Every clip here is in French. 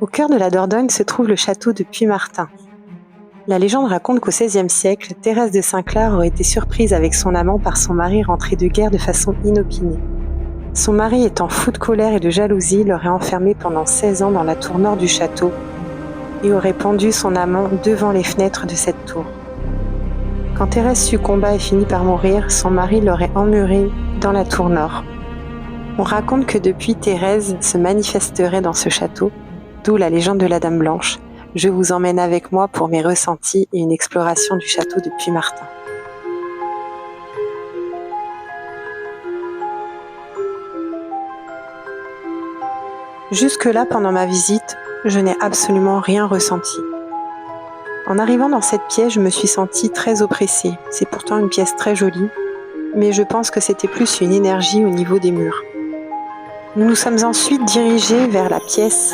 Au cœur de la Dordogne se trouve le château de Puymartin. La légende raconte qu'au XVIe siècle, Thérèse de Saint-Clar aurait été surprise avec son amant par son mari rentré de guerre de façon inopinée. Son mari, étant fou de colère et de jalousie, l'aurait enfermée pendant 16 ans dans la tour nord du château et aurait pendu son amant devant les fenêtres de cette tour. Quand Thérèse succomba et finit par mourir, son mari l'aurait emmurée dans la tour nord. On raconte que depuis, Thérèse se manifesterait dans ce château, d'où la légende de la Dame Blanche. Je vous emmène avec moi pour mes ressentis et une exploration du château de Puymartin. Jusque-là, pendant ma visite, je n'ai absolument rien ressenti. En arrivant dans cette pièce, je me suis sentie très oppressée. C'est pourtant une pièce très jolie, mais je pense que c'était plus une énergie au niveau des murs. Nous nous sommes ensuite dirigés vers la pièce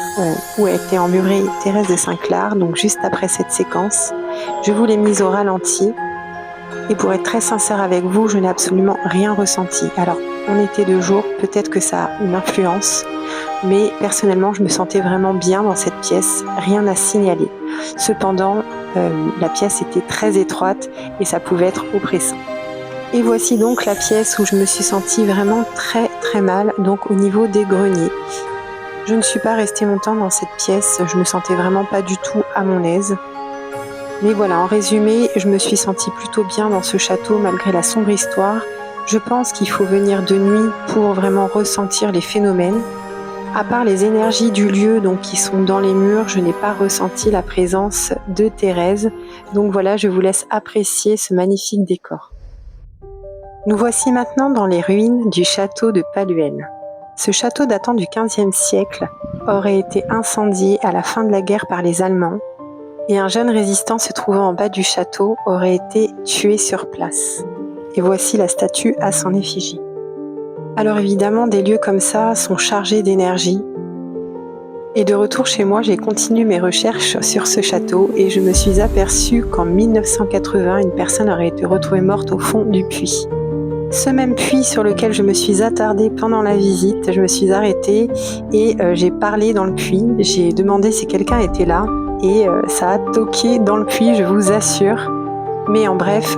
où a été emmurée Thérèse de Saint-Clar, donc juste après cette séquence. Je vous l'ai mise au ralenti, et pour être très sincère avec vous, je n'ai absolument rien ressenti. Alors, on était de jour, peut-être que ça a une influence, mais personnellement, je me sentais vraiment bien dans cette pièce, rien à signaler. Cependant, la pièce était très étroite et ça pouvait être oppressant. Et voici donc la pièce où je me suis sentie vraiment très très mal, donc au niveau des greniers. Je ne suis pas restée longtemps dans cette pièce, je me sentais vraiment pas du tout à mon aise. Mais voilà, en résumé, je me suis sentie plutôt bien dans ce château malgré la sombre histoire. Je pense qu'il faut venir de nuit pour vraiment ressentir les phénomènes. À part les énergies du lieu donc qui sont dans les murs, je n'ai pas ressenti la présence de Thérèse. Donc voilà, je vous laisse apprécier ce magnifique décor. Nous voici maintenant dans les ruines du château de Palluel. Ce château datant du XVe siècle aurait été incendié à la fin de la guerre par les Allemands et un jeune résistant se trouvant en bas du château aurait été tué sur place. Et voici la statue à son effigie. Alors évidemment, des lieux comme ça sont chargés d'énergie. Et de retour chez moi, j'ai continué mes recherches sur ce château et je me suis aperçue qu'en 1980, une personne aurait été retrouvée morte au fond du puits. Ce même puits sur lequel je me suis attardée pendant la visite, je me suis arrêtée et j'ai parlé dans le puits. J'ai demandé si quelqu'un était là et ça a toqué dans le puits, je vous assure. Mais en bref,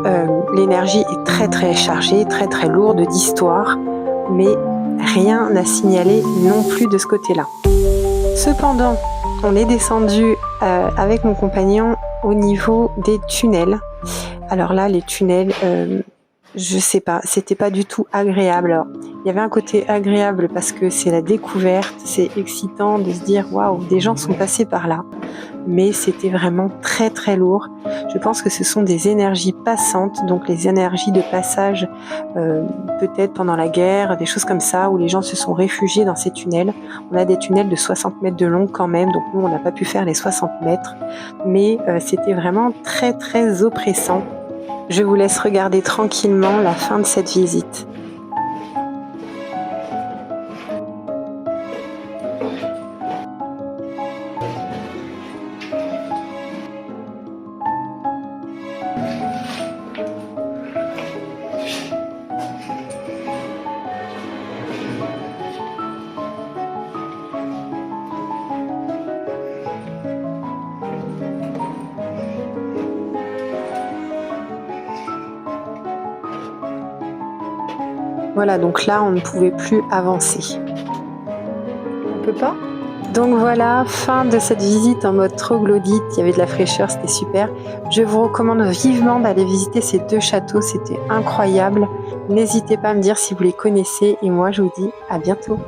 l'énergie est très très chargée, très très lourde d'histoire, mais rien à signaler non plus de ce côté-là. Cependant, on est descendu avec mon compagnon au niveau des tunnels. Alors là, les tunnels... je sais pas, c'était pas du tout agréable. Alors, il y avait un côté agréable parce que c'est la découverte, c'est excitant de se dire waouh, des gens sont passés par là. Mais c'était vraiment très très lourd. Je pense que ce sont des énergies passantes, donc les énergies de passage peut-être pendant la guerre, des choses comme ça, où les gens se sont réfugiés dans ces tunnels. On a des tunnels de 60 mètres de long quand même, donc nous on n'a pas pu faire les 60 mètres, mais c'était vraiment très très oppressant. Je vous laisse regarder tranquillement la fin de cette visite. Voilà, donc là, on ne pouvait plus avancer. On peut pas ? Donc voilà, fin de cette visite en mode troglodyte. Il y avait de la fraîcheur, c'était super. Je vous recommande vivement d'aller visiter ces deux châteaux, c'était incroyable. N'hésitez pas à me dire si vous les connaissez et moi, je vous dis à bientôt.